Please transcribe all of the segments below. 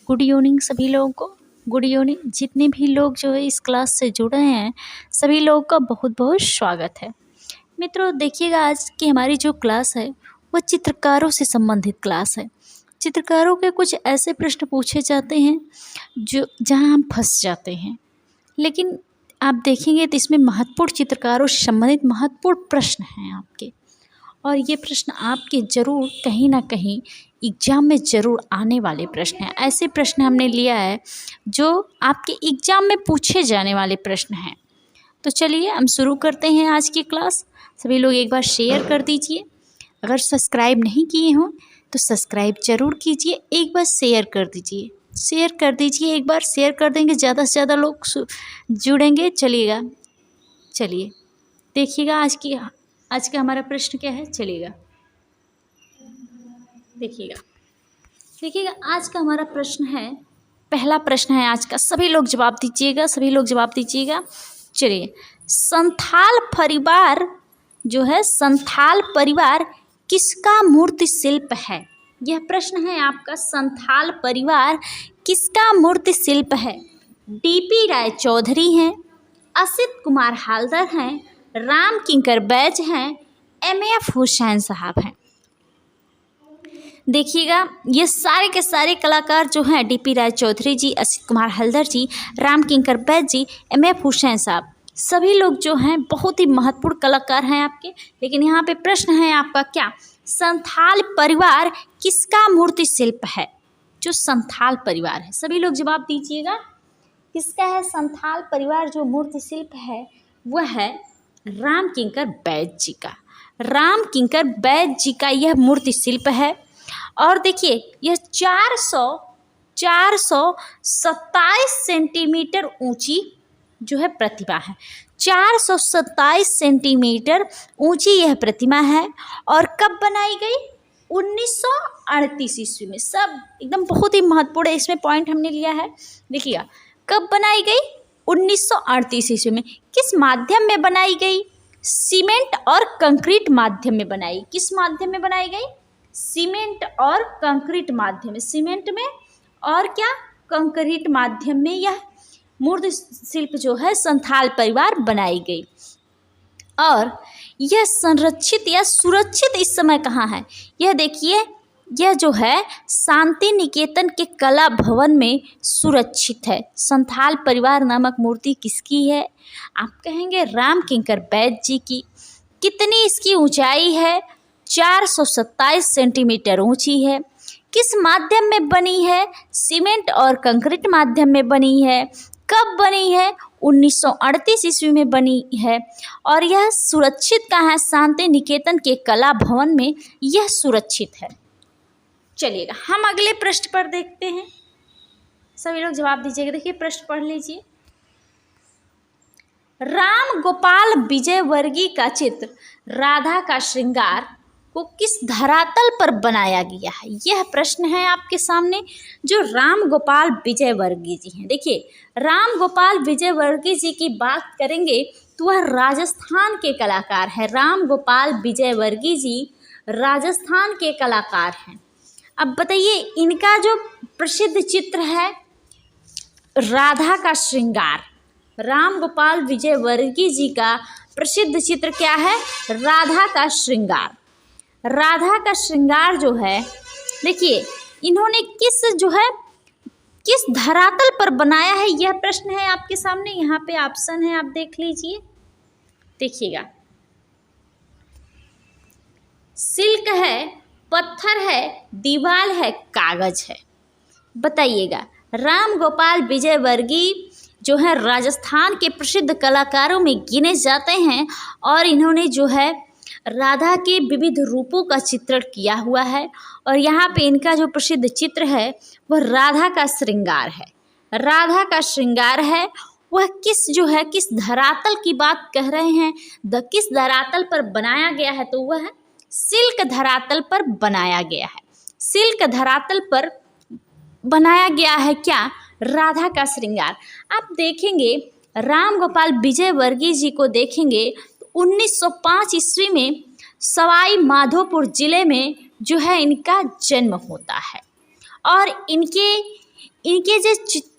Good evening सभी लोगों को। गुड इवनिंग जितने भी लोग जो है इस क्लास से जुड़े हैं सभी लोगों का बहुत बहुत स्वागत है। मित्रों देखिएगा, आज की हमारी जो क्लास है वो चित्रकारों से संबंधित क्लास है। चित्रकारों के कुछ ऐसे प्रश्न पूछे जाते हैं जो जहां हम फंस जाते हैं, लेकिन आप देखेंगे तो इसमें महत्वपूर्ण चित्रकारों से संबंधित महत्वपूर्ण प्रश्न हैं आपके, और ये प्रश्न आपके ज़रूर कहीं ना कहीं एग्ज़ाम में ज़रूर आने वाले प्रश्न हैं। ऐसे प्रश्न हमने लिया है जो आपके एग्ज़ाम में पूछे जाने वाले प्रश्न हैं। तो चलिए हम शुरू करते हैं आज की क्लास। सभी लोग एक बार शेयर कर दीजिए। अगर सब्सक्राइब नहीं किए हों तो सब्सक्राइब ज़रूर कीजिए, एक बार शेयर कर दीजिए। शेयर कर दीजिए, एक बार शेयर कर देंगे ज़्यादा से ज़्यादा लोग जुड़ेंगे। चलिएगा, चलिए देखिएगा आज का हमारा प्रश्न क्या है। चलिएगा देखिएगा आज का हमारा प्रश्न है, पहला प्रश्न है आज का। सभी लोग जवाब दीजिएगा, सभी लोग जवाब दीजिएगा। चलिए, संथाल परिवार जो है, संथाल परिवार किसका मूर्ति शिल्प है? यह प्रश्न है आपका। संथाल परिवार किसका मूर्ति शिल्प है? डीपी राय चौधरी हैं, असित कुमार हालदर हैं, राम किंकर बैज हैं, एमएफ हुसैन साहब हैं। देखिएगा, ये सारे के सारे कलाकार जो हैं, डीपी राय चौधरी जी, असित कुमार हल्दर जी, राम किंकर बैज जी, एमएफ हुसैन साहब, सभी लोग जो हैं बहुत ही महत्वपूर्ण कलाकार हैं आपके। लेकिन यहाँ पे प्रश्न है आपका क्या? संथाल परिवार किसका मूर्ति शिल्प है? जो संथाल परिवार है, सभी लोग जवाब दीजिएगा। किसका है संथाल परिवार जो मूर्ति शिल्प है? वह है राम किंकर बैज जी का। राम किंकर बैज जी का यह मूर्ति शिल्प है। और देखिए, यह 427 सेंटीमीटर ऊंची जो है प्रतिमा है। 427 सेंटीमीटर ऊंची यह प्रतिमा है। और कब बनाई गई? 1938 ईस्वी में। सब एकदम बहुत ही महत्वपूर्ण है, इसमें पॉइंट हमने लिया है। देखिएगा, कब बनाई गई? 1938 ईस्वी में। किस माध्यम में बनाई गई? सीमेंट और कंक्रीट माध्यम में बनाई। किस माध्यम में बनाई गई? सीमेंट और कंक्रीट माध्यम में। सीमेंट में और क्या? कंक्रीट माध्यम में यह मूर्ति शिल्प जो है संथाल परिवार बनाई गई। और यह संरक्षित या सुरक्षित इस समय कहाँ है? यह देखिए, यह जो है शांति निकेतन के कला भवन में सुरक्षित है। संथाल परिवार नामक मूर्ति किसकी है? आप कहेंगे राम किंकर बैज जी की। कितनी इसकी ऊंचाई है? 427 सेंटीमीटर ऊंची है। किस माध्यम में बनी है? सीमेंट और कंक्रीट माध्यम में बनी है। कब बनी है? 1938 ईस्वी में बनी है। और यह सुरक्षित कहाँ है? शांति निकेतन के कला भवन में यह सुरक्षित है। चलिएगा, हम अगले प्रश्न पर देखते हैं। सभी लोग जवाब दीजिएगा। देखिए, प्रश्न पढ़ लीजिए। राम गोपाल विजयवर्गीय का चित्र राधा का श्रृंगार को किस धरातल पर बनाया गया है? यह प्रश्न है आपके सामने। जो राम गोपाल विजयवर्गीय जी हैं, देखिए, राम गोपाल विजयवर्गीय जी की बात करेंगे तो वह राजस्थान के कलाकार हैं। राम गोपाल विजयवर्गीय जी राजस्थान के कलाकार हैं। अब बताइए, इनका जो प्रसिद्ध चित्र है राधा का श्रृंगार, राम गोपाल विजयवर्गीय जी का प्रसिद्ध चित्र क्या है? राधा का श्रृंगार। राधा का श्रृंगार जो है, देखिए, इन्होंने किस धरातल पर बनाया है? यह प्रश्न है आपके सामने। यहाँ पे ऑप्शन है, आप देख लीजिए। देखिएगा, सिल्क है, पत्थर है, दीवार है, कागज है। बताइएगा, राम गोपाल विजयवर्गीय जो है राजस्थान के प्रसिद्ध कलाकारों में गिने जाते हैं। और इन्होंने जो है राधा के विविध रूपों का चित्रण किया हुआ है। और यहाँ पे इनका जो प्रसिद्ध चित्र है वह राधा का श्रृंगार है। राधा का श्रृंगार है। वह किस धरातल की बात कह रहे हैं? किस धरातल पर बनाया गया है? तो वह सिल्क धरातल पर बनाया गया है। सिल्क धरातल पर बनाया गया है क्या? राधा का श्रृंगार। आप देखेंगे राम गोपाल विजयवर्गीय जी को देखेंगे तो 1905 ईस्वी में सवाई माधोपुर जिले में जो है इनका जन्म होता है। और इनके जो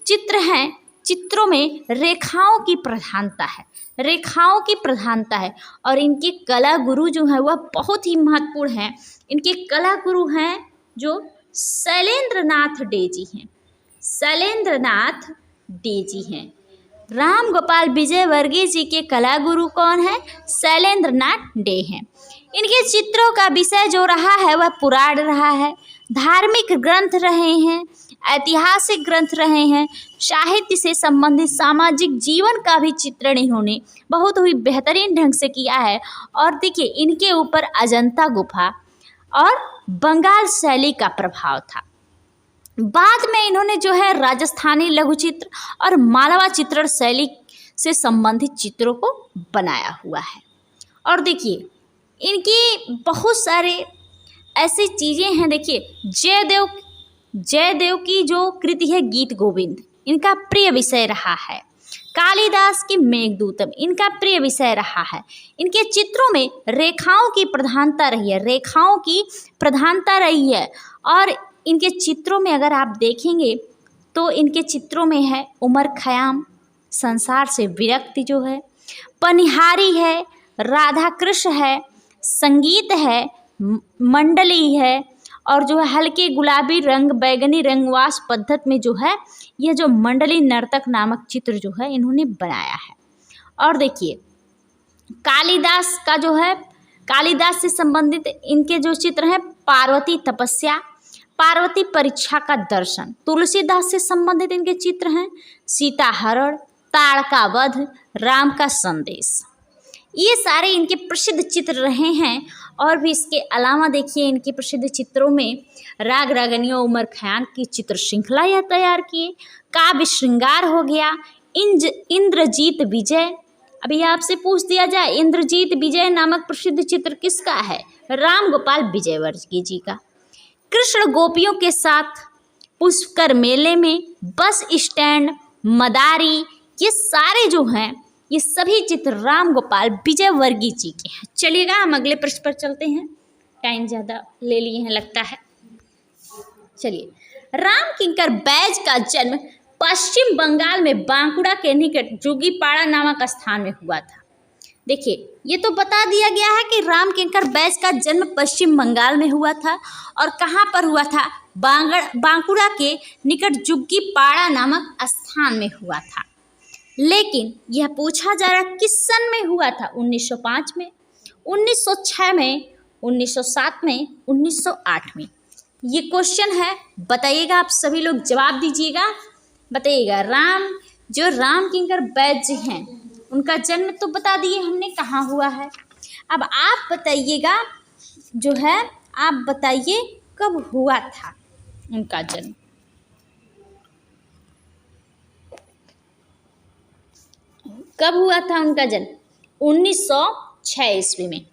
चित्र हैं, चित्रों में रेखाओं की प्रधानता है, रेखाओं की प्रधानता है। और इनके कला गुरु जो है वह बहुत ही महत्वपूर्ण हैं। इनके कला गुरु हैं जो शैलेंद्रनाथ डे जी हैं, शैलेंद्रनाथ डे जी हैं। राम गोपाल विजयवर्गीय जी के कला गुरु कौन है? शैलेंद्रनाथ डे हैं। इनके चित्रों का विषय जो रहा है वह पुराण रहा है, धार्मिक ग्रंथ रहे हैं, ऐतिहासिक ग्रंथ रहे हैं, साहित्य से संबंधित सामाजिक जीवन का भी चित्रण इन्होंने बहुत ही बेहतरीन ढंग से किया है। और देखिए इनके ऊपर अजंता गुफा और बंगाल शैली का प्रभाव था। बाद में इन्होंने जो है राजस्थानी लघु चित्र और मालवा चित्रण शैली से संबंधित चित्रों को बनाया हुआ है। और देखिए इनकी बहुत सारे ऐसी चीज़ें हैं। देखिए जयदेव की जो कृति है गीत गोविंद, इनका प्रिय विषय रहा है। कालिदास की मेघदूतम इनका प्रिय विषय रहा है। इनके चित्रों में रेखाओं की प्रधानता रही है, रेखाओं की प्रधानता रही है। और इनके चित्रों में अगर आप देखेंगे तो इनके चित्रों में है उमर खयाम, संसार से विरक्ति जो है, पनिहारी है, राधा कृष्ण है, संगीत है, मंडली है, और जो है हल्के गुलाबी रंग बैगनी रंगवास पद्धति में जो है यह जो मंडली नर्तक नामक चित्र जो है इन्होंने बनाया है। और देखिए कालिदास का जो है, कालिदास से संबंधित इनके जो चित्र हैं पार्वती तपस्या, पार्वती परीक्षा का दर्शन। तुलसीदास से संबंधित इनके चित्र हैं सीता हरण, ताड़का वध, राम का संदेश। ये सारे इनके प्रसिद्ध चित्र रहे हैं। और भी इसके अलावा देखिए इनके प्रसिद्ध चित्रों में राग रागनियों उमर खयाम की चित्र श्रृंखला यह तैयार किए, काव्य श्रृंगार हो गया, इंद्रजीत विजय। अभी आपसे पूछ दिया जाए इंद्रजीत विजय नामक प्रसिद्ध चित्र किसका है? राम गोपाल विजयवर्गीय जी का। कृष्ण गोपियों के साथ पुष्कर मेले में, बस स्टैंड, मदारी, ये सारे जो हैं ये सभी चित्र राम गोपाल विजयवर्गीय जी के हैं। चलिएगा हम अगले प्रश्न पर चलते हैं, टाइम ज़्यादा ले लिए हैं लगता है। चलिए, राम किंकर बैज का जन्म पश्चिम बंगाल में बांकुड़ा के निकट जोगीपाड़ा नामक स्थान में हुआ था। देखिए ये तो बता दिया गया है कि राम किंकर बैज का जन्म पश्चिम बंगाल में हुआ था। और कहाँ पर हुआ था? बांकुड़ा के निकट जोगीपाड़ा नामक स्थान में हुआ था। लेकिन यह पूछा जा रहा किस सन में हुआ था? 1905 में, 1906 में, 1907 में, 1908 में। ये क्वेश्चन है, बताइएगा आप सभी लोग जवाब दीजिएगा, बताइएगा। राम किंकर बैज जी हैं उनका जन्म तो बता दिए हमने कहाँ हुआ है। अब आप बताइएगा जो है, आप बताइए कब हुआ था उनका जन्म। कब हुआ था उनका जन्म? 1906 ईस्वी में।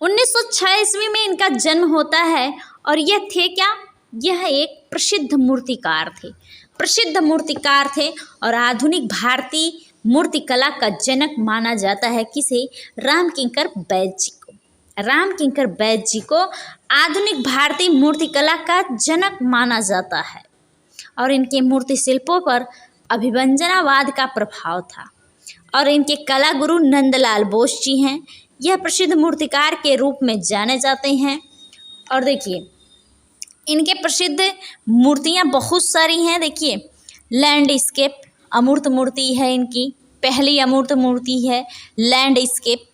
1906 ईस्वी में इनका जन्म होता है। और यह थे क्या? यह एक प्रसिद्ध मूर्तिकार थे, प्रसिद्ध मूर्तिकार थे। और आधुनिक भारतीय मूर्तिकला का जनक माना जाता है किसे? राम किंकर बैज जी को। राम किंकर बैज जी को आधुनिक भारतीय मूर्तिकला का जनक माना जाता है। और इनके मूर्ति शिल्पों पर अभिव्यंजनावाद का प्रभाव था। और इनके कला गुरु नंदलाल बोस जी हैं। यह प्रसिद्ध मूर्तिकार के रूप में जाने जाते हैं। और देखिए इनके प्रसिद्ध मूर्तियां बहुत सारी हैं। देखिए लैंडस्केप अमूर्त मूर्ति है, इनकी पहली अमूर्त मूर्ति है लैंडस्केप।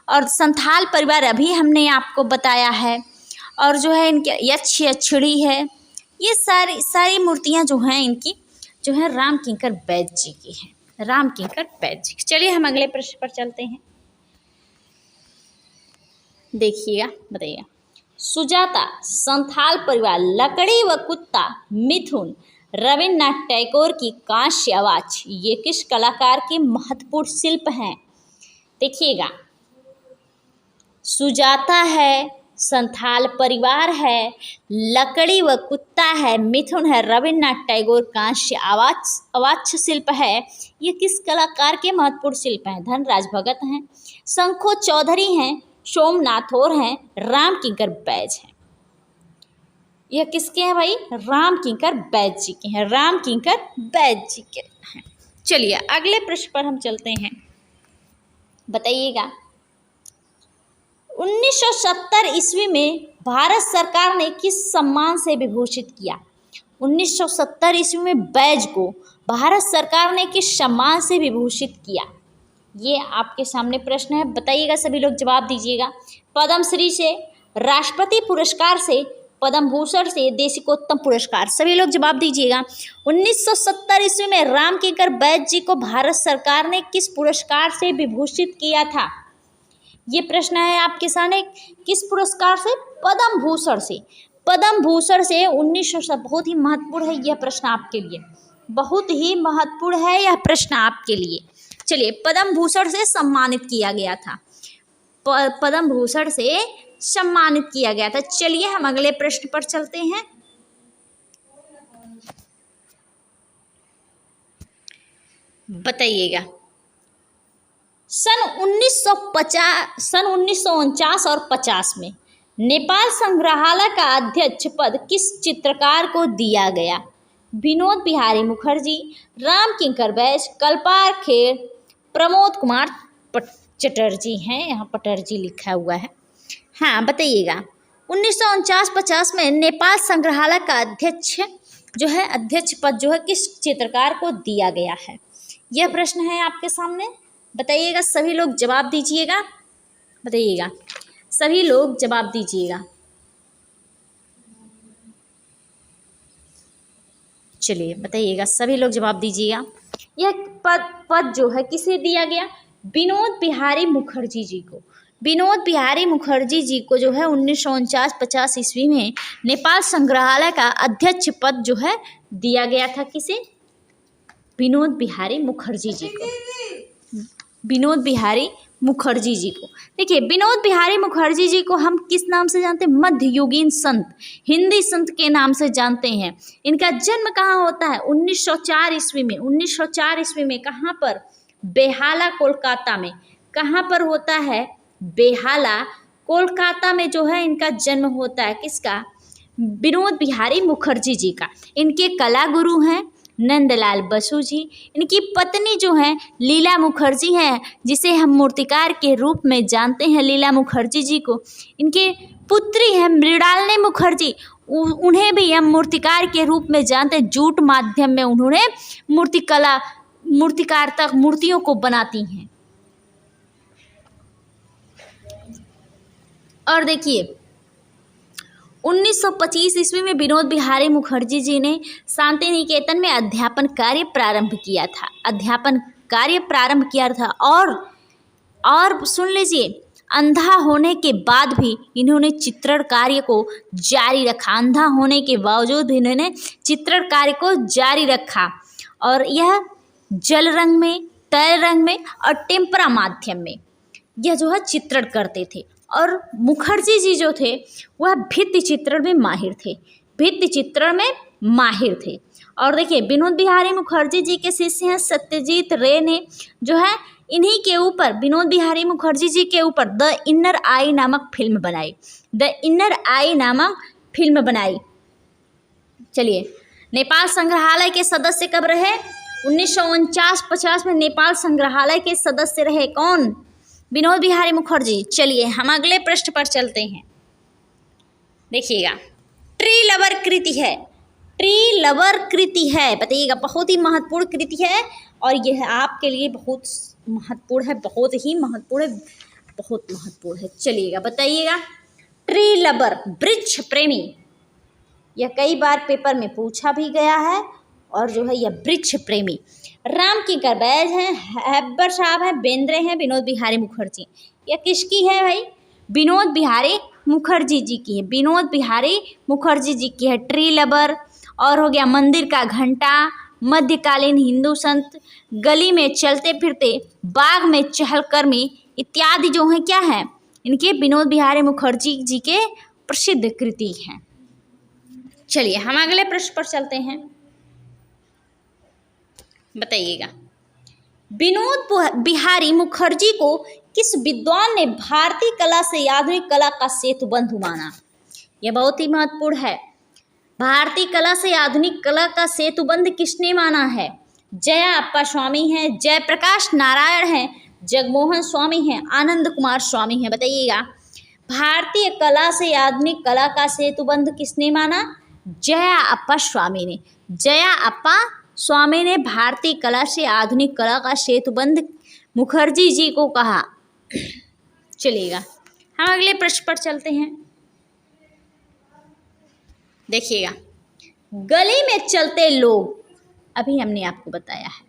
और संथाल परिवार अभी हमने आपको बताया है। और जो है इनके यक्षिणी है। ये सारी मूर्तियां जो हैं इनकी जो है राम किंकर बैज जी की हैं, राम किंकर बैज जी। चलिए हम अगले प्रश्न पर चलते हैं। देखिएगा, बताइएगा। सुजाता, संथाल परिवार, लकड़ी व कुत्ता, मिथुन, रविन्द्रनाथ टैगोर की कांस्य आवाज, ये किस कलाकार के महत्वपूर्ण शिल्प हैं? देखिएगा, सुजाता है, संथाल परिवार है, लकड़ी व कुत्ता है, मिथुन है, रविन्द्रनाथ टैगोर कांस्य आवाज शिल्प है। ये किस कलाकार के महत्वपूर्ण शिल्प हैं? धनराज भगत हैं, शंखो चौधरी हैं, सोमनाथौर हैं, राम किंकर बैज हैं। यह किसके हैं भाई? राम किंकर बैज जी के हैं, राम किंकर बैज जी के हैं। चलिए अगले प्रश्न पर हम चलते हैं। बताइएगा 1970 ईस्वी में भारत सरकार ने किस सम्मान से विभूषित किया? 1970 ईस्वी में बैज को भारत सरकार ने किस सम्मान से विभूषित किया? ये आपके सामने प्रश्न है, बताइएगा, सभी लोग जवाब दीजिएगा। पद्मश्री से, राष्ट्रपति पुरस्कार से, पद्म भूषण से, देशिकोत्तम पुरस्कार, सभी लोग जवाब दीजिएगा। 1970 ईस्वी में राम किंकर बैज जी को भारत सरकार ने किस पुरस्कार से विभूषित किया था? ये प्रश्न है आपके सामने, किस पुरस्कार से? पद्म भूषण से, पद्म भूषण से 1970। बहुत ही महत्वपूर्ण है यह प्रश्न आपके लिए, बहुत ही महत्वपूर्ण है यह प्रश्न आपके लिए। चलिए पद्म भूषण से सम्मानित किया गया था, पद्म भूषण से सम्मानित किया गया था। चलिए हम अगले प्रश्न पर चलते हैं। बताइएगा सन 1949 और 50 में नेपाल संग्रहालय का अध्यक्ष पद किस चित्रकार को दिया गया? विनोद बिहारी मुखर्जी, राम किंकर बैज, कल्पार खेर, प्रमोद कुमार चटर्जी हैं, यहाँ पटर्जी लिखा हुआ है। हाँ बताइएगा 1949-50 में नेपाल संग्रहालय का अध्यक्ष पद जो है किस चित्रकार को दिया गया है? यह प्रश्न है आपके सामने, बताइएगा, सभी लोग जवाब दीजिएगा। बताइएगा, सभी लोग जवाब दीजिएगा। चलिए बताइएगा, सभी लोग जवाब दीजिएगा। यह पद जो है किसे दिया गया? विनोद बिहारी मुखर्जी जी को। विनोद बिहारी मुखर्जी जी को जो है 1949-50 ईस्वी में नेपाल संग्रहालय का अध्यक्ष पद जो है दिया गया था। किसे? विनोद बिहारी मुखर्जी जी को, विनोद बिहारी मुखर्जी जी को। देखिए विनोद बिहारी मुखर्जी जी को हम किस नाम से जानते हैं? मध्ययुगीन संत, हिंदी संत के नाम से जानते हैं। इनका जन्म कहाँ होता है? 1904 ईस्वी में। 1904 ईस्वी में कहाँ पर? बेहाला, कोलकाता में। कहाँ पर होता है? बेहाला, कोलकाता में जो है इनका जन्म होता है। किसका? विनोद बिहारी मुखर्जी जी का। इनके कला गुरु हैं नंदलाल बसु जी। इनकी पत्नी जो हैं लीला मुखर्जी हैं, जिसे हम मूर्तिकार के रूप में जानते हैं, लीला मुखर्जी जी को। इनके पुत्री हैं मृणालिनी मुखर्जी, उन्हें भी हम मूर्तिकार के रूप में जानते हैं। जूट माध्यम में उन्होंने मूर्तिकारता मूर्तियों को बनाती हैं। और देखिए 1925 ईस्वी में विनोद बिहारी मुखर्जी जी ने शांति निकेतन में अध्यापन कार्य प्रारंभ किया था। और सुन लीजिए, अंधा होने के बाद भी इन्होंने चित्रण कार्य को जारी रखा। अंधा होने के बावजूद भी इन्होंने चित्रण कार्य को जारी रखा, और यह जल रंग में, तैल रंग में और टेम्परा माध्यम में यह जो है चित्रण करते थे। और मुखर्जी जी जो थे वह भित्ति चित्रण में माहिर थे। और देखिए विनोद बिहारी मुखर्जी जी के शिष्य हैं सत्यजीत रे ने जो है इन्हीं के ऊपर, विनोद बिहारी मुखर्जी जी के ऊपर द इनर आई नामक फिल्म बनाई। चलिए नेपाल संग्रहालय के सदस्य कब रहे? 1949-50 में नेपाल संग्रहालय के सदस्य रहे कौन? विनोद बिहारी मुखर्जी। चलिए हम अगले प्रश्न पर चलते हैं। देखिएगा ट्री लवर कृति है, बताइएगा, बहुत ही महत्वपूर्ण कृति है और यह आपके लिए बहुत महत्वपूर्ण है। चलिएगा बताइएगा, ट्री लवर, वृक्ष प्रेमी, यह कई बार पेपर में पूछा भी गया है। और जो है यह वृक्ष प्रेमी राम किंकर बैज हैं, हैबर साहब हैं, बेंद्रे हैं, विनोद बिहारी मुखर्जी। यह किसकी है भाई? विनोद बिहारी मुखर्जी जी की है। विनोद बिहारी मुखर्जी जी की है ट्री लवर। और हो गया मंदिर का घंटा, मध्यकालीन हिंदू संत, गली में चलते फिरते, बाग में चहलकर्मी इत्यादि जो हैं क्या हैं? इनके विनोद बिहारी मुखर्जी जी के प्रसिद्ध कृति हैं। चलिए हम अगले प्रश्न पर चलते हैं। बताइएगा, विनोद बिहारी मुखर्जी को किस विद्वान ने भारतीय कला से आधुनिक कला का सेतु बंधु माना? यह बहुत ही महत्वपूर्ण है। भारतीय कला से आधुनिक कला का सेतुबंध किसने माना है? जया अप्पा स्वामी हैं, जयप्रकाश नारायण हैं, जगमोहन स्वामी हैं, आनंद कुमार स्वामी हैं। बताइएगा, भारतीय कला से आधुनिक कला का सेतुबंध किसने माना? जया अप्पा स्वामी ने। जया अप्पा स्वामी ने भारतीय कला से आधुनिक कला का सेतुबंध मुखर्जी जी को कहा। चलिएगा, हम अगले प्रश्न पर चलते हैं। देखिएगा, गली में चलते लोग, अभी हमने आपको बताया है।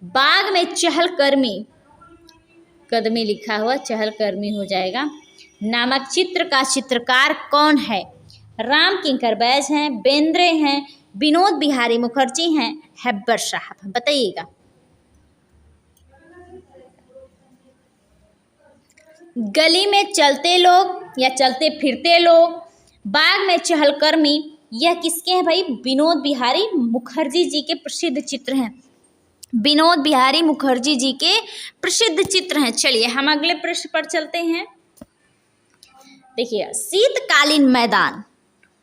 बाग में चहलकर्मी, कदमी लिखा हुआ चहलकर्मी हो जाएगा, नामक चित्र का चित्रकार कौन है? राम किंकर बैज हैं, बेंद्रे हैं, विनोद बिहारी मुखर्जी हैं, हेब्बर साहब। बताइएगा, गली में चलते लोग या चलते फिरते लोग, बाग में चहलकर्मी, यह किसके हैं भाई? विनोद बिहारी मुखर्जी जी के प्रसिद्ध चित्र हैं। विनोद बिहारी मुखर्जी जी के प्रसिद्ध चित्र हैं। चलिए हम अगले प्रश्न पर चलते हैं। देखिए, शीतकालीन मैदान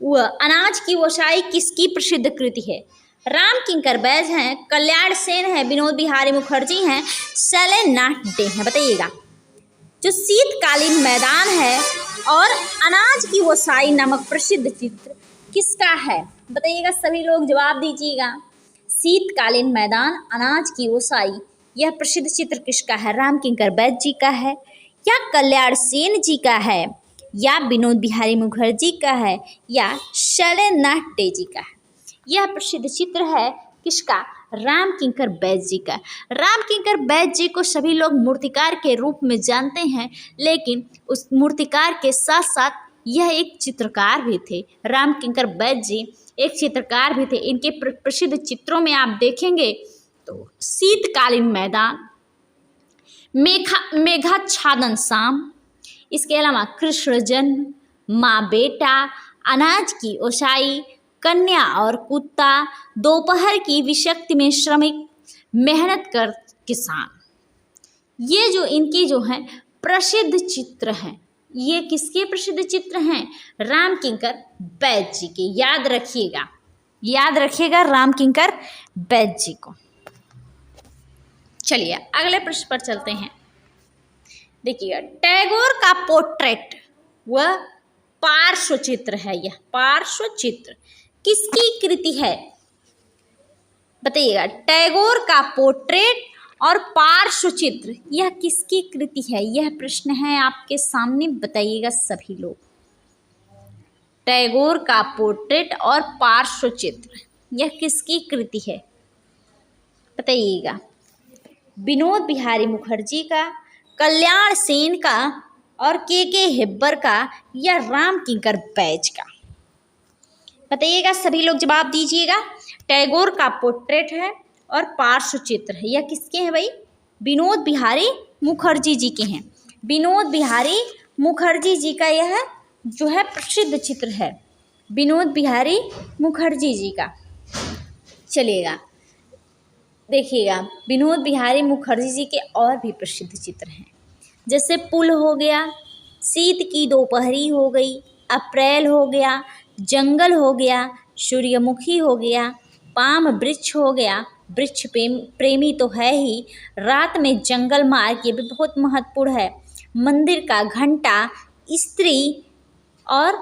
व अनाज की ओसाई किसकी प्रसिद्ध कृति है? राम किंकर बैज हैं, कल्याण सेन है, विनोद बिहारी मुखर्जी हैं, शैलेंद्रनाथ डे हैं। बताइएगा, जो शीतकालीन मैदान है और अनाज की ओसाई नामक प्रसिद्ध चित्र किसका है? बताइएगा, सभी लोग जवाब दीजिएगा। शीतकालीन मैदान, अनाज की ओसाई, यह प्रसिद्ध चित्र किसका है? राम किंकर बैज जी का है, या कल्याण सेन जी का है, या विनोद बिहारी मुखर्जी का है, या शैलेंद्रनाथ डे जी का है? यह प्रसिद्ध चित्र है किसका? राम किंकर बैज जी का। राम किंकर बैज जी को सभी लोग मूर्तिकार के रूप में जानते हैं, लेकिन उस मूर्तिकार के साथ साथ यह एक चित्रकार भी थे। राम किंकर बैज जी एक चित्रकार भी थे। इनके प्रसिद्ध चित्रों में आप देखेंगे तो शीतकालीन मैदान, मेघाच्छादन शाम, इसके अलावा कृष्ण जन्म, माँ बेटा, अनाज की ओसाई, कन्या और कुत्ता, दोपहर की विषक्ति में श्रमिक, मेहनत कर किसान, ये जो इनकी जो हैं प्रसिद्ध चित्र हैं। ये किसके प्रसिद्ध चित्र हैं? राम किंकर बैज जी के। याद रखिएगा, याद रखिएगा राम किंकर बैज जी को। चलिए अगले प्रश्न पर चलते हैं। देखिएगा, टैगोर का पोर्ट्रेट वह पार्श्व चित्र है। यह पार्श्व चित्र किसकी कृति है? बताइएगा, टैगोर का पोर्ट्रेट और पार्श्व चित्र यह किसकी कृति है? यह प्रश्न है आपके सामने। बताइएगा सभी लोग, टैगोर का पोर्ट्रेट और पार्श्व चित्र यह किसकी कृति है? बताइएगा, विनोद बिहारी मुखर्जी का, कल्याण सेन का, और के हेब्बर का, या राम किंकर बैज का? बताइएगा, सभी लोग जवाब दीजिएगा। टैगोर का पोर्ट्रेट है और पार्श्व चित्र है, यह किसके हैं भाई? विनोद बिहारी मुखर्जी जी के हैं। विनोद बिहारी मुखर्जी जी का यह जो है प्रसिद्ध चित्र है, विनोद बिहारी मुखर्जी जी का। चलिएगा, देखिएगा, विनोद बिहारी मुखर्जी जी के और भी प्रसिद्ध चित्र हैं, जैसे पुल हो गया, शीत की दोपहरी हो गई, अप्रैल हो गया, जंगल हो गया, सूर्यमुखी हो गया, पाम वृक्ष हो गया, वृक्ष प्रेमी तो है ही, रात में जंगल मार्ग, ये भी बहुत महत्वपूर्ण है, मंदिर का घंटा, स्त्री और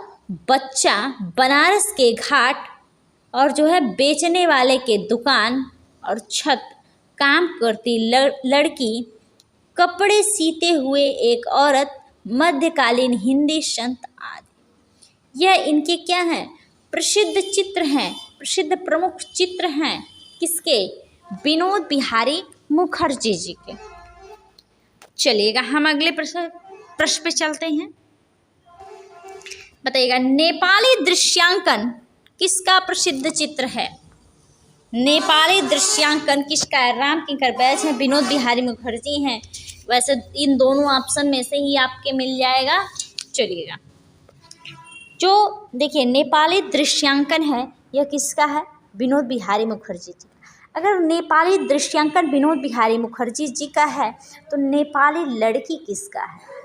बच्चा, बनारस के घाट, और जो है बेचने वाले के दुकान, और छत, काम करती लड़की, कपड़े सीते हुए एक औरत, मध्यकालीन हिंदी संत आदि। यह इनके क्या हैं? प्रसिद्ध चित्र हैं, प्रसिद्ध प्रमुख चित्र हैं। किसके? विनोद बिहारी मुखर्जी जी के। चलिएगा, हम अगले प्रश्न पे चलते हैं। बताइएगा, नेपाली दृश्यांकन किसका प्रसिद्ध चित्र है? नेपाली दृश्यांकन किसका है? राम किंकर बैज हैं, विनोद बिहारी मुखर्जी हैं। वैसे इन दोनों ऑप्शन में से ही आपके मिल जाएगा। चलिएगा, जो देखिए नेपाली दृश्यांकन है यह किसका है? विनोद बिहारी मुखर्जी जी का। अगर नेपाली दृश्यांकन विनोद बिहारी मुखर्जी जी का है तो नेपाली लड़की किसका है?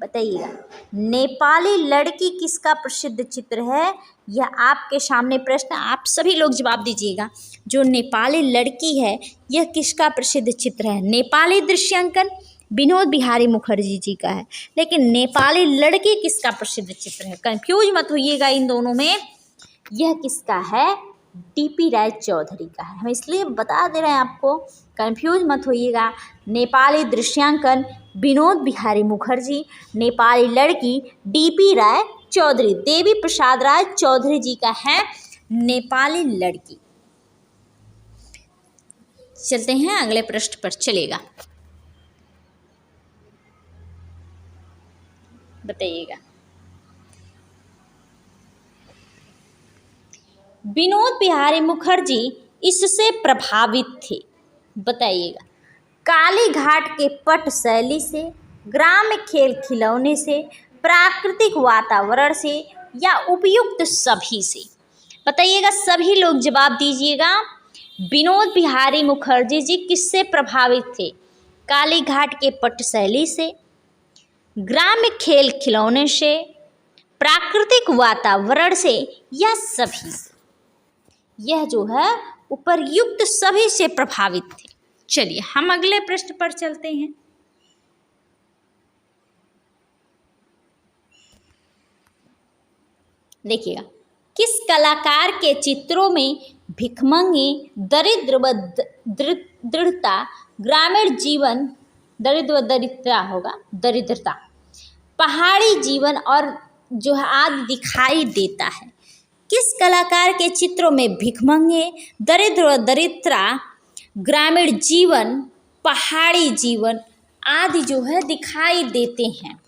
बताइएगा। नेपाली लड़की किसका प्रसिद्ध चित्र है? यह आपके सामने प्रश्न, आप सभी लोग जवाब दीजिएगा। जो नेपाली लड़की है यह किसका प्रसिद्ध चित्र है? नेपाली दृश्यांकन विनोद बिहारी मुखर्जी जी का है, लेकिन नेपाली लड़की किसका प्रसिद्ध चित्र है? कंफ्यूज मत होइएगा इन दोनों में, यह किसका है? डीपी राय चौधरी का है। हम इसलिए बता दे रहे हैं आपको, कंफ्यूज मत होइएगा। नेपाली दृश्यांकन विनोद बिहारी मुखर्जी, नेपाली लड़की डीपी राय चौधरी, देवी प्रसाद राय चौधरी जी का है नेपाली लड़की। चलते हैं अगले प्रश्न पर, चलेगा, बताइएगा। विनोद बिहारी मुखर्जी इससे प्रभावित थे, बताइएगा। काली घाट के पट शैली से, ग्राम्य खेल खिलौने से, प्राकृतिक वातावरण से या उपयुक्त सभी से? बताइएगा, सभी लोग जवाब दीजिएगा। विनोद बिहारी मुखर्जी जी किससे प्रभावित थे? काली घाट के पट शैली से, ग्राम्य खेल खिलौने से, प्राकृतिक वातावरण से या सभी से? यह जो है उपर्युक्त सभी से प्रभावित थे। चलिए हम अगले प्रश्न पर चलते हैं। देखिएगा, किस कलाकार के चित्रों में भिखमंगी, दरिद्र व दृढ़ता, ग्रामीण जीवन, दरिद्र व दरिद्रता होगा, दरिद्रता, पहाड़ी जीवन और जो है आदि दिखाई देता है? किस कलाकार के चित्रों में भिखमंगे, दरिद्र व दरिद्रता, ग्रामीण जीवन, पहाड़ी जीवन आदि जो है दिखाई देते हैं?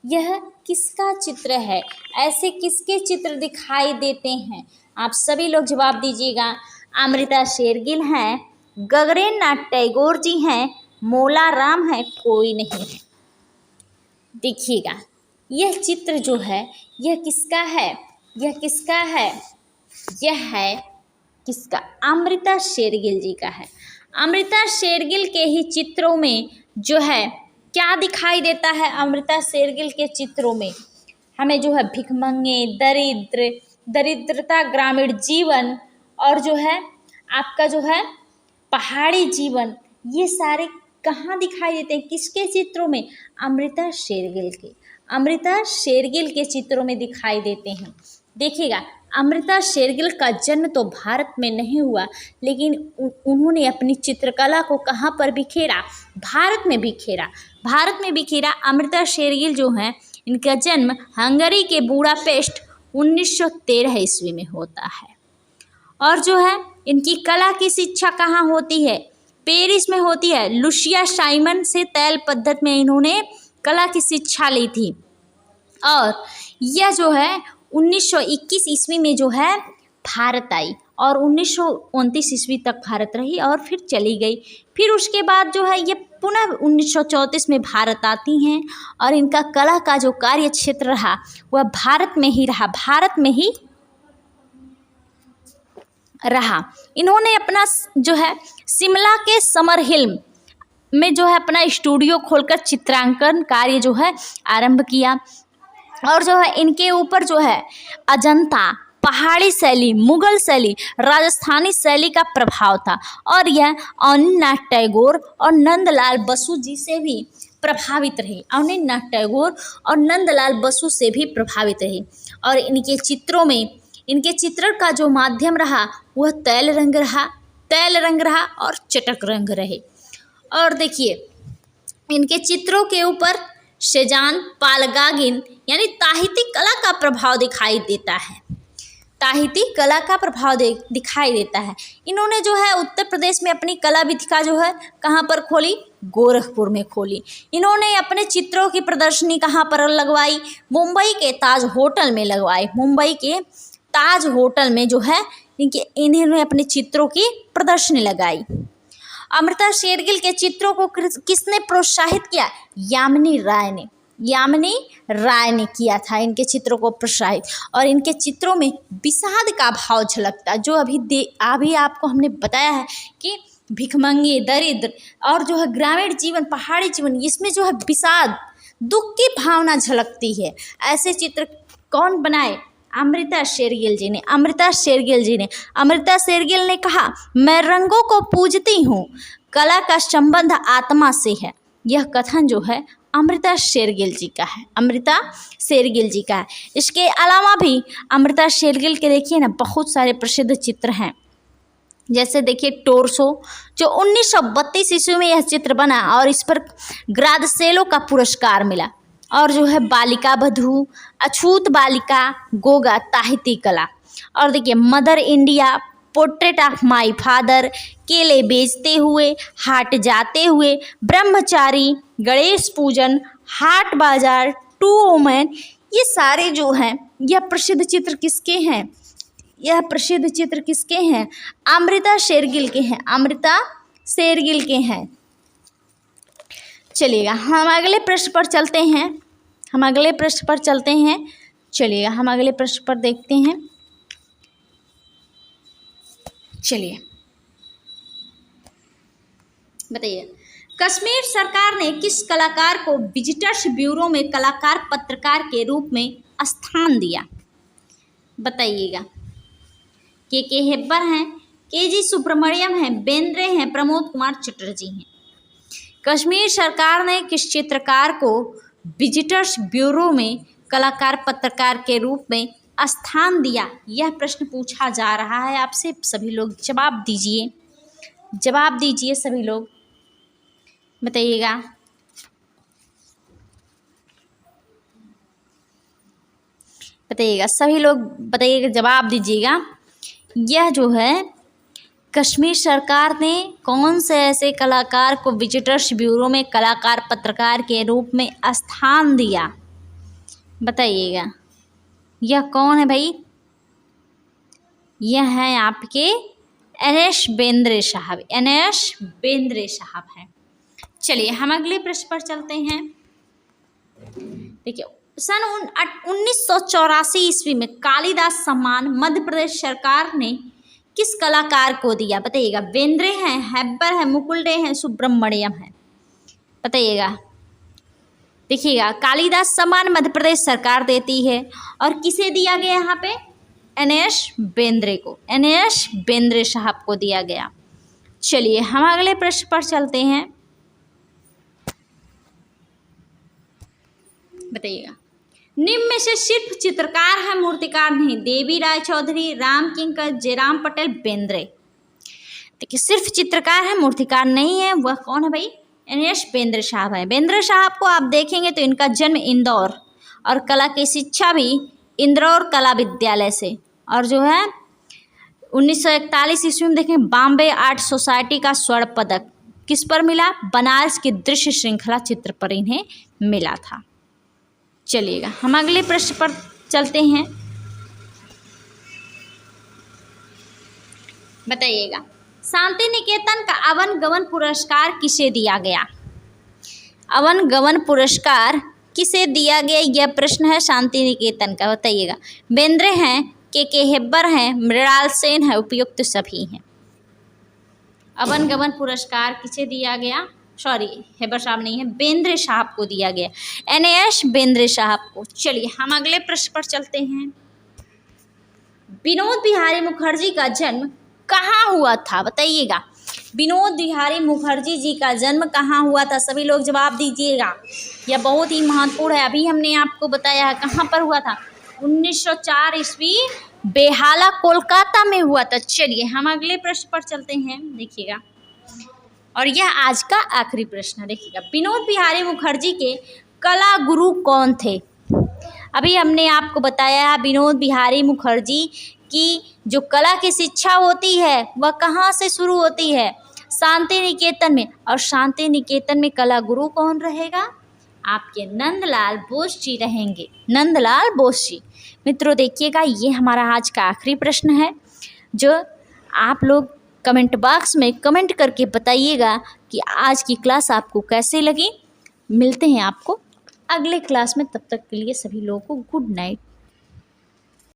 यह किसका चित्र है? ऐसे किसके चित्र दिखाई देते हैं? आप सभी लोग जवाब दीजिएगा। अमृता शेरगिल हैं, गगनेन्द्र नाथ टैगोर जी हैं, मोला राम है, कोई नहीं है। देखिएगा, यह चित्र जो है यह किसका है? यह किसका है? यह है किसका? अमृता शेरगिल जी का है। अमृता शेरगिल के ही चित्रों में जो है क्या दिखाई देता है? अमृता शेरगिल के चित्रों में हमें जो है भिखमंगे, दरिद्रता, ग्रामीण जीवन और जो है आपका जो है पहाड़ी जीवन, ये सारे कहाँ दिखाई देते हैं? किसके चित्रों में? अमृता शेरगिल के, अमृता शेरगिल के चित्रों में दिखाई देते हैं। देखिएगा, अमृता शेरगिल का जन्म तो भारत में नहीं हुआ, लेकिन उन्होंने अपनी चित्रकला को कहाँ पर बिखेरा? भारत में बिखेरा, भारत में बिखेरा। अमृता शेरगिल जो हैं इनका जन्म हंगरी के बुडापेस्ट 1913 ईस्वी में होता है। और जो है इनकी कला की शिक्षा कहाँ होती है? पेरिस में होती है। लुसिया साइमन से तैल पद्धति में इन्होंने कला की शिक्षा ली थी। और यह जो है 1921 ईस्वी में जो है भारत आई और 1929 ईस्वी तक भारत रही और फिर चली गई। फिर उसके बाद जो है ये पुनः 1934 में भारत आती हैं और इनका कला का जो कार्य क्षेत्र रहा वह भारत में ही रहा, भारत में ही रहा। इन्होंने अपना जो है शिमला के समर हिल में जो है अपना स्टूडियो खोलकर चित्रांकन कार्य जो है आरंभ किया। और जो है इनके ऊपर जो है अजंता, पहाड़ी शैली, मुगल शैली, राजस्थानी शैली का प्रभाव था। और यह अनिल नाथ टैगोर और नंदलाल बसु जी से भी प्रभावित रही, अनिल नाथ टैगोर और नंदलाल बसु से भी प्रभावित रही। और इनके चित्रों में, इनके चित्रण का जो माध्यम रहा वह तैल रंग रहा और चटक रंग रहे। और देखिए इनके चित्रों के ऊपर सेजान, पालगागिन यानी ताहिती कला का प्रभाव दिखाई देता है, ताहिती कला का प्रभाव दिखाई देता है। इन्होंने जो है उत्तर प्रदेश में अपनी कला विधिका जो है कहाँ पर खोली? गोरखपुर में खोली। इन्होंने अपने चित्रों की प्रदर्शनी कहाँ पर लगवाई? मुंबई के ताज होटल में लगवाई। मुंबई के ताज होटल में जो है इन्होंने अपने चित्रों की प्रदर्शनी लगाई। अमृता शेरगिल के चित्रों को किसने प्रोत्साहित किया? यामिनी राय ने किया था इनके चित्रों को प्रोत्साहित। और इनके चित्रों में विषाद का भाव झलकता, जो अभी आपको हमने बताया है कि भिखमंगे, दरिद्र और जो है ग्रामीण जीवन, पहाड़ी जीवन, इसमें जो है विषाद दुख की भावना झलकती है। ऐसे चित्र कौन बनाए? अमृता शेरगिल जी ने। अमृता शेरगिल जी ने। अमृता शेरगिल ने कहा, मैं रंगों को पूजती हूँ, कला का संबंध आत्मा से है। यह कथन जो है अमृता शेरगिल जी का है। अमृता शेरगिल जी का है। इसके अलावा भी अमृता शेरगिल के देखिए ना बहुत सारे प्रसिद्ध चित्र हैं। जैसे देखिए टोरसो, जो 1932 ईस्वी में यह चित्र बना और इस पर ग्रादसेलो का पुरस्कार मिला। और जो है बालिका बधू, अछूत बालिका, गोगा, ताहिती कला। और देखिए mother India, portrait of my father, केले बेचते हुए, हाट जाते हुए, ब्रह्मचारी, गणेश पूजन, हाट बाजार, टू वुमेन, ये सारे जो हैं यह प्रसिद्ध चित्र किसके हैं? यह प्रसिद्ध चित्र किसके हैं? अमृता शेरगिल के हैं। अमृता शेरगिल के हैं। चलिएगा हम अगले प्रश्न पर चलते हैं। चलिएगा हम अगले प्रश्न पर देखते हैं। चलिए बताइए, कश्मीर सरकार ने किस कलाकार को विजिटर्स ब्यूरो में कलाकार पत्रकार के रूप में स्थान दिया? बताइएगा। के हेब्बर हैं, के.जी. सुब्रमण्यम हैं, बेंद्रे हैं, प्रमोद कुमार चटर्जी हैं। कश्मीर सरकार ने किस चित्रकार को विजिटर्स ब्यूरो में कलाकार पत्रकार के रूप में स्थान दिया? यह प्रश्न पूछा जा रहा है आपसे। सभी लोग जवाब दीजिए सभी लोग बताइएगा। सभी लोग बताइएगा, जवाब दीजिएगा। यह जो है कश्मीर सरकार ने कौन से ऐसे कलाकार को विजिटर्स ब्यूरो में कलाकार पत्रकार के रूप में स्थान दिया? बताइएगा। यह कौन है भाई? यह है आपके एन.एस. बेंद्रे साहब। एन.एस. बेंद्रे साहब हैं। चलिए हम अगले प्रश्न पर चलते हैं। देखिए सन 1984 ईस्वी में कालिदास सम्मान मध्य प्रदेश सरकार ने किस कलाकार को दिया? बताइएगा। बेंद्रे हैं, हेब्बर है, मुकुल डे हैं, सुब्रमण्यम है। बताइएगा। देखिएगा कालिदास सम्मान मध्य प्रदेश सरकार देती है और किसे दिया गया यहाँ पे? एन.एस. बेंद्रे को। एन.एस. बेंद्रे साहब को दिया गया। चलिए हम अगले प्रश्न पर चलते हैं। बताइएगा। निम्न में से सिर्फ चित्रकार है, मूर्तिकार नहीं? देवी राय चौधरी, राम किंकर, जयराम पटेल, बेंद्रे। देखिए सिर्फ चित्रकार है, मूर्तिकार नहीं है। वह कौन है भाई? एन.एस. बेंद्रे साहब है। बेंद्रे साहब को आप देखेंगे तो इनका जन्म इंदौर और कला की शिक्षा भी इंदौर कला विद्यालय से, और जो है 1941 ईस्वी में देखें बॉम्बे आर्ट सोसाइटी का स्वर्ण पदक किस पर मिला? बनारस की दृश्य श्रृंखला चित्र पर इन्हें मिला था। चलिएगा हम अगले प्रश्न पर चलते हैं। बताइएगा। शांति निकेतन का अवन गवन पुरस्कार किसे दिया गया? अवन गवन पुरस्कार किसे दिया गया? यह प्रश्न है शांति निकेतन का। बताइएगा। बेंद्रे हैं, के हेब्बर हैं, मृणाल सेन है, उपयुक्त सभी हैं। अवन गवन पुरस्कार किसे दिया गया? सॉरी हेब्बर साहब नहीं है, बेंद्रे साहब को दिया गया। एन.एस. बेंद्रे साहब को। चलिए हम अगले प्रश्न पर चलते हैं। विनोद बिहारी मुखर्जी का जन्म कहाँ हुआ था? बताइएगा। विनोद बिहारी मुखर्जी जी का जन्म कहाँ हुआ था? सभी लोग जवाब दीजिएगा। यह बहुत ही महत्वपूर्ण है। अभी हमने आपको बताया है कहाँ पर हुआ था। 1904 ईस्वी बेहाला कोलकाता में हुआ था। चलिए हम अगले प्रश्न पर चलते हैं। देखिएगा और यह आज का आखिरी प्रश्न है। देखिएगा। विनोद बिहारी मुखर्जी के कला गुरु कौन थे? अभी हमने आपको बताया विनोद बिहारी मुखर्जी की जो कला की शिक्षा होती है वह कहाँ से शुरू होती है? शांति निकेतन में। और शांति निकेतन में कला गुरु कौन रहेगा? आपके नंदलाल बोस जी रहेंगे। नंदलाल बोस जी। मित्रों देखिएगा ये हमारा आज का आखिरी प्रश्न है जो आप लोग कमेंट बॉक्स में कमेंट करके बताइएगा कि आज की क्लास आपको कैसे लगी। मिलते हैं आपको अगले क्लास में, तब तक के लिए सभी लोगों को गुड नाइट।